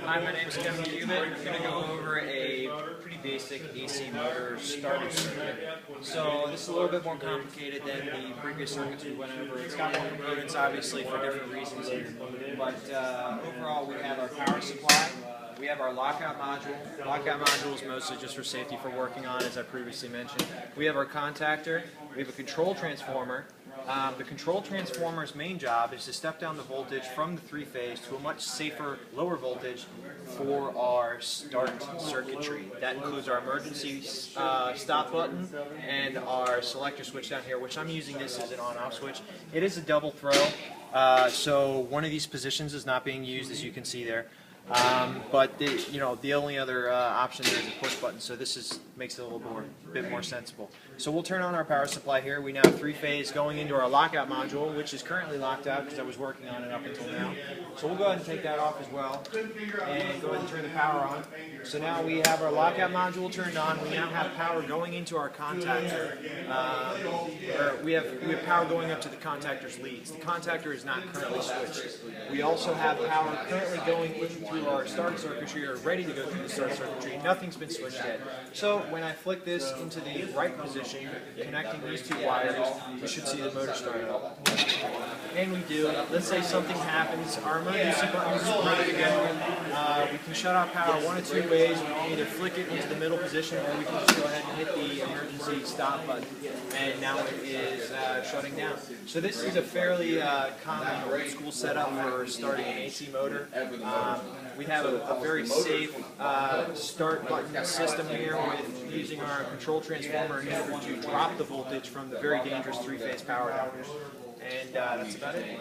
Hi, my name is Kevin Cubitt. I'm going to go over a pretty basic AC motor starter circuit. So this is a little bit more complicated than the previous circuits we went over. It's got more components, obviously, for different reasons here. But overall, we have our power supply. We have our lockout module. Lockout module is mostly just for safety for working on, as I previously mentioned. We have our contactor. We have a control transformer. The control transformer's main job is to step down the voltage from the three-phase to a much safer, lower voltage for our start circuitry. That includes our emergency stop button and our selector switch down here, which I'm using this as an on-off switch. It is a double throw, so one of these positions is not being used, as you can see there. But the only other option there is a push button, so this makes it a little bit more sensible. So we'll turn on our power supply here. We now have three-phase going into our lockout module, which is currently locked out because I was working on it up until now. So we'll go ahead and take that off as well and go ahead and turn the power on. So now we have our lockout module turned on. We now have power going into our contactor. We have power going up to the contactor's leads. The contactor is not currently switched. We also have power currently going in through our start circuitry, or ready to go through the start circuitry. Nothing's been switched yet. So when I flick this into the right position, connecting these two wires, we should see the motor starting up. And we do. Let's say something happens. Our emergency button is ready to go. We can shut off power one of two ways. We can either flick it into the middle position, or we can just go ahead and hit the emergency stop button. And now it is shutting down. So this is a fairly common old school setup for starting an AC motor. We have a very safe start button system here with using our control transformer in order to drop the voltage from the very dangerous three-phase power down. And that's about it.